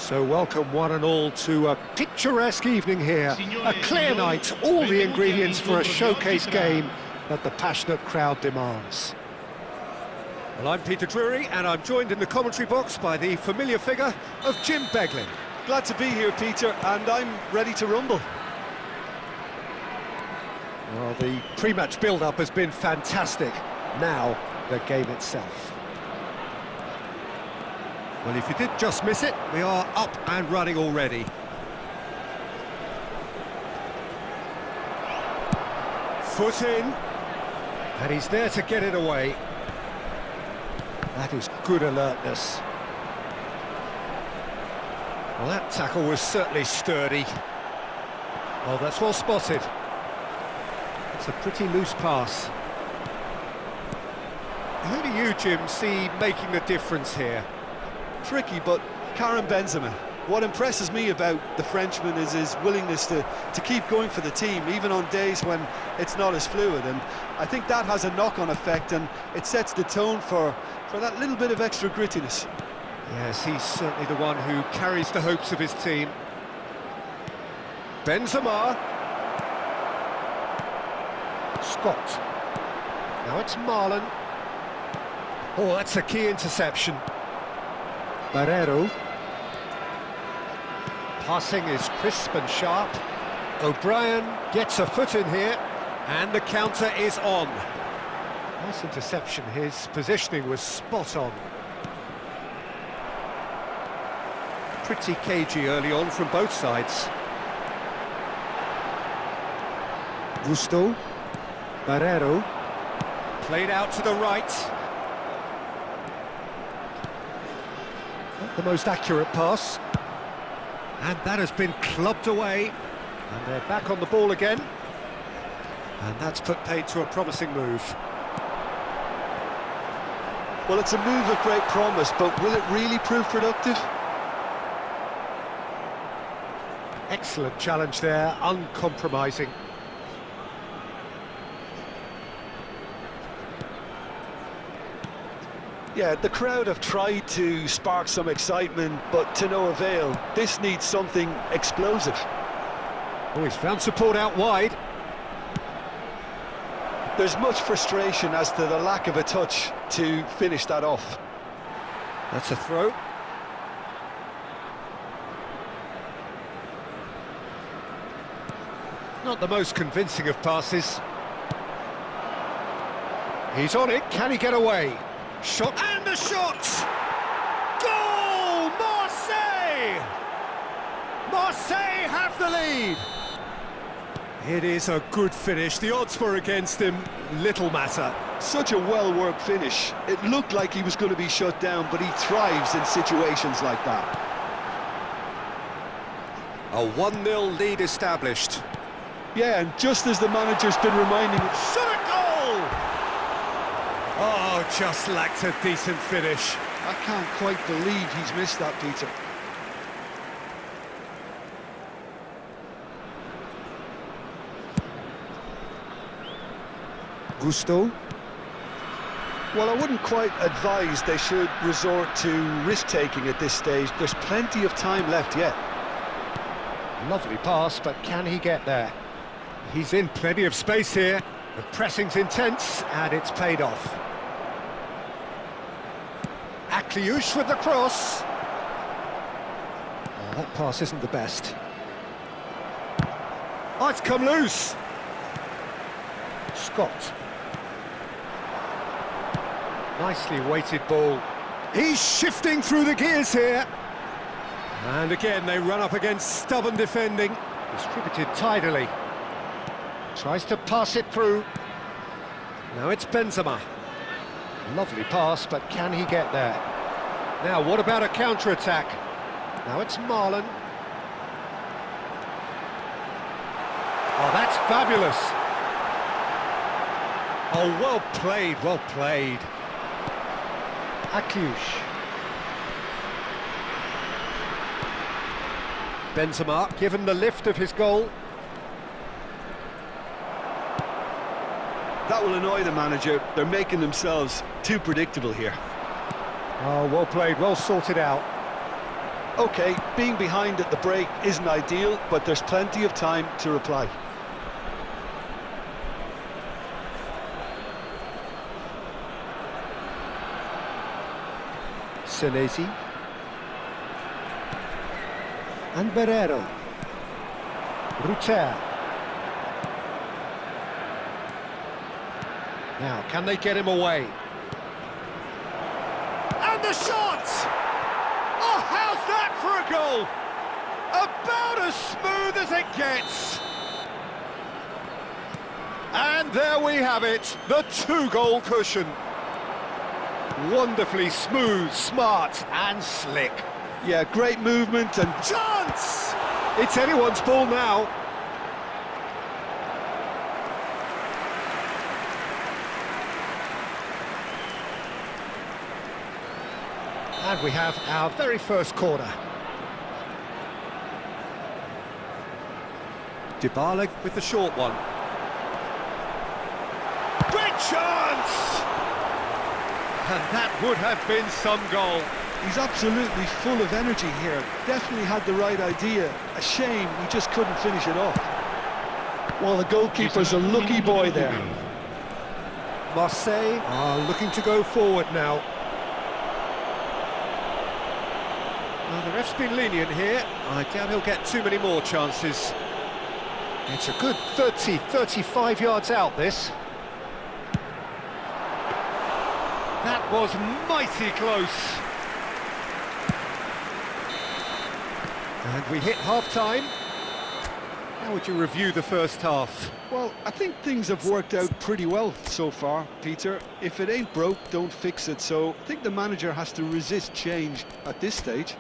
So welcome one and all to a picturesque evening here, a clear night, all the ingredients for a showcase game that the passionate crowd demands. Well, I'm Peter Drury and I'm joined in the commentary box by the familiar figure of Jim Beglin. Glad to be here, Peter, and I'm ready to rumble. Well, the pre-match build-up has been fantastic. Now, the game itself. Well, if you did just miss it, we are up and running already. Foot in. And he's there to get it away. That is good alertness. Well, that tackle was certainly sturdy. Oh, that's well spotted. It's a pretty loose pass. Who do you, Jim, see making the difference here? Tricky, but Karim Benzema. What impresses me about the Frenchman is his willingness to keep going for the team, even on days when it's not as fluid. And I think that has a knock-on effect, and it sets the tone for that little bit of extra grittiness. Yes, he's certainly the one who carries the hopes of his team. Benzema. Scott. Now it's Marlon. Oh, that's a key interception. Barrero. Passing is crisp and sharp. O'Brien gets a foot in here, and the counter is on. Nice interception, his positioning was spot on. Pretty cagey early on from both sides. Gusto. Barrero. Played out to the right. Not the most accurate pass. And that has been clubbed away. And they're back on the ball again. And that's put paid to a promising move. Well, it's a move of great promise, but will it really prove productive? Excellent challenge there, uncompromising. Yeah, the crowd have tried to spark some excitement, but to no avail. This needs something explosive. Oh, he's found support out wide. There's much frustration as to the lack of a touch to finish that off. That's a throw. Not the most convincing of passes. He's on it, can he get away? Shot, and the shot! Goal! Marseille! Marseille have the lead! It is a good finish. The odds were against him, little matter. Such a well-worked finish. It looked like he was going to be shut down, but he thrives in situations like that. A 1-0 lead established. Yeah, and just as the manager's been reminding him... Shot a goal! Oh, just lacked a decent finish. I can't quite believe he's missed that, Peter. Gusto. Well, I wouldn't quite advise they should resort to risk-taking at this stage. There's plenty of time left yet. Lovely pass, but can he get there? He's in plenty of space here. The pressing's intense, and it's paid off. Akliouche with the cross. Oh, that pass isn't the best. Oh, it's come loose. Scott. Nicely weighted ball. He's shifting through the gears here. And again, they run up against stubborn defending. Distributed tidily. Tries to pass it through. Now it's Benzema. Lovely pass, but can he get there? Now, what about a counter-attack? Now it's Marlon. Oh, that's fabulous. Oh, well played, well played. Akliouche. Benzema given the lift of his goal. That will annoy the manager. They're making themselves too predictable here. Oh, well played, well sorted out. OK, being behind at the break isn't ideal, but there's plenty of time to reply. Senesi. And Barrero. Ruter. Now, can they get him away? And the shot! Oh, how's that for a goal? About as smooth as it gets. And there we have it, the two-goal cushion. Wonderfully smooth, smart and slick. Yeah, great movement and... Chance! It's anyone's ball now. And we have our very first corner. Dybala with the short one. Great chance! And that would have been some goal. He's absolutely full of energy here. Definitely had the right idea. A shame he just couldn't finish it off. Well, the goalkeeper's a lucky boy there. Marseille are looking to go forward now. Well, the ref's been lenient here. I doubt he'll get too many more chances. It's a good 35 yards out, this. That was mighty close. And we hit half-time. How would you review the first half? Well, I think things have worked out pretty well so far, Peter. If it ain't broke, don't fix it. So I think the manager has to resist change at this stage.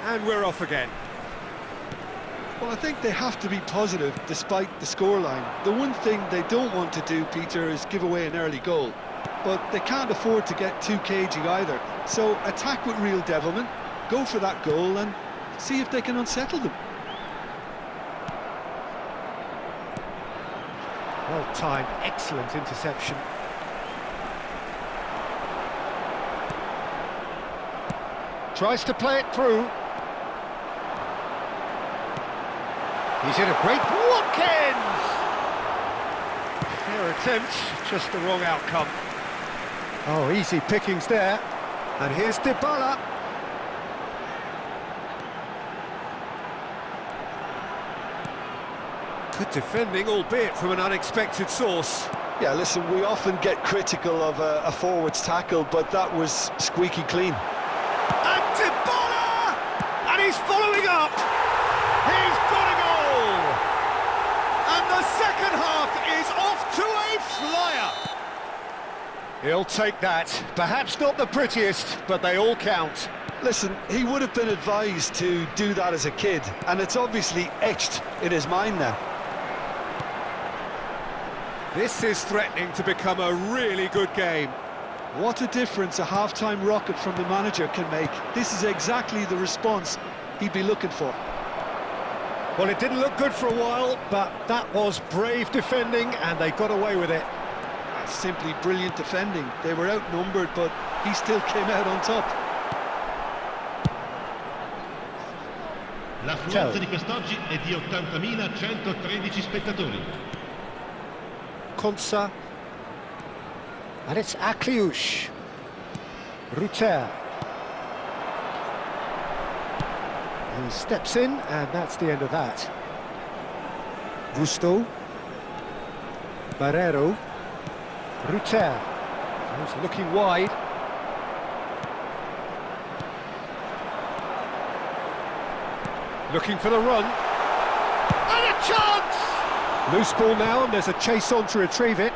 And we're off again. Well, I think they have to be positive despite the scoreline. The one thing they don't want to do, Peter, is give away an early goal. But they can't afford to get too cagey either. So attack with real devilment, go for that goal and see if they can unsettle them. Well timed, excellent interception. Tries to play it through. He's in a great Watkins! Fair attempt, just the wrong outcome. Oh, easy pickings there. And here's Dybala. Good defending, albeit from an unexpected source. Yeah, listen, we often get critical of a forward's tackle, but that was squeaky clean. And Dybala! And he's following up! He's got a goal! And the second half is off to a flyer! He'll take that. Perhaps not the prettiest, but they all count. Listen, he would have been advised to do that as a kid, and it's obviously etched in his mind now. This is threatening to become a really good game. What a difference a half-time rocket from the manager can make. This is exactly the response he'd be looking for. Well, it didn't look good for a while, but that was brave defending, and they got away with it. Simply brilliant defending. They were outnumbered, but he still came out on top. L'affluenza di quest'oggi è di 80.113 spettatori. Konsa. And it's Akliouche. Ruter. He steps in, and that's the end of that. Gusto. Barrero. Ruter. He's looking wide. Looking for the run. And a chance! Loose ball now, and there's a chase on to retrieve it.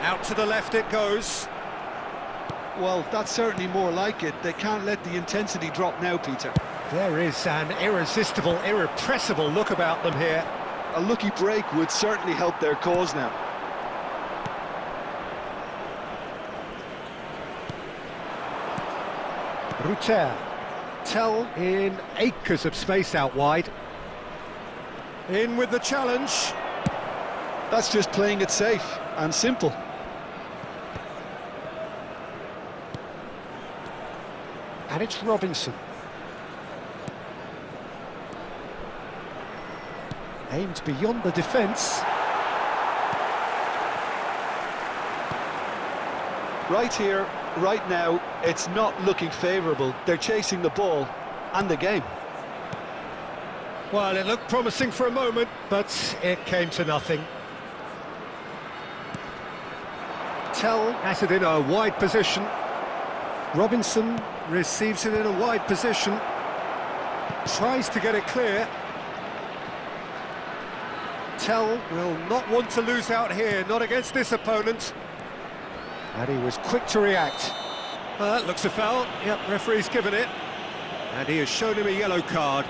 Out to the left it goes. Well, that's certainly more like it. They can't let the intensity drop now, Peter. There is an irresistible, irrepressible look about them here. A lucky break would certainly help their cause now. Ruter. Tell in acres of space out wide. In with the challenge. That's just playing it safe and simple. And it's Robinson. Aimed beyond the defence. Right here, right now, it's not looking favourable. They're chasing the ball and the game. Well, it looked promising for a moment, but it came to nothing. Tell has it in a wide position. Robinson receives it in a wide position. Tries to get it clear. Tell will not want to lose out here, not against this opponent. And he was quick to react. That looks a foul. Yep, referee's given it. And he has shown him a yellow card.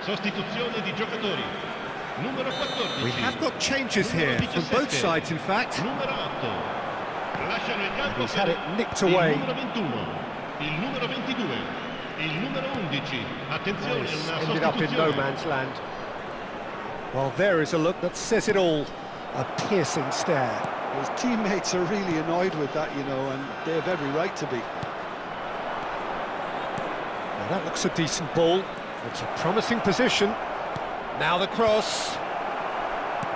Sostituzione di giocatori. Numero 14. We have got changes here from both sides, in fact. Numero 8. Lasciano il campo. He's had it nicked away. Il numero 21. Il numero 22. Il numero 11. Attenzione, He's una ended up in no sostituzione. man's land. Well, there is a look that says it all. A piercing stare. His teammates are really annoyed with that, you know, and they have every right to be. Now that looks a decent ball. It's a promising position. Now the cross.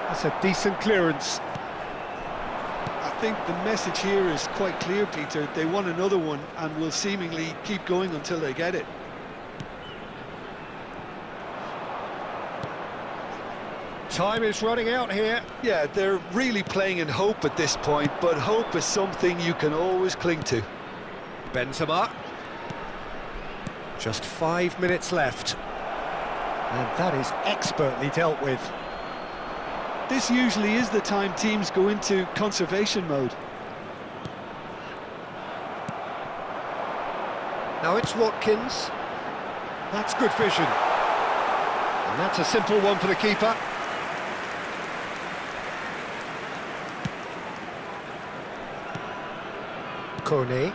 That's a decent clearance. I think the message here is quite clear, Peter. They want another one and will seemingly keep going until they get it. Time is running out here. Yeah, they're really playing in hope at this point, but hope is something you can always cling to. Benzema. Just 5 minutes left. And that is expertly dealt with. This usually is the time teams go into conservation mode. Now it's Watkins. That's good vision. And that's a simple one for the keeper. Kone.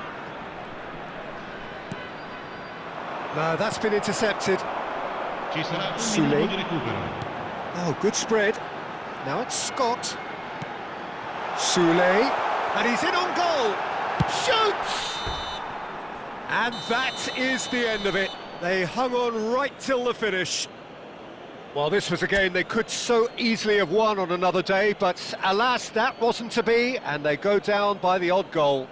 No, that's been intercepted. Ci sarà un Sule. minuto di recupero. Oh, good spread. Now it's Scott. Sule. And he's in on goal. Shoots! And that is the end of it. They hung on right till the finish. Well, this was a game they could so easily have won on another day, but alas, that wasn't to be, and they go down by the odd goal.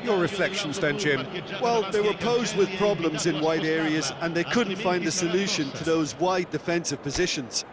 Your reflections then, Jim? Well, they were posed with problems in wide areas and they couldn't find a solution to those wide defensive positions.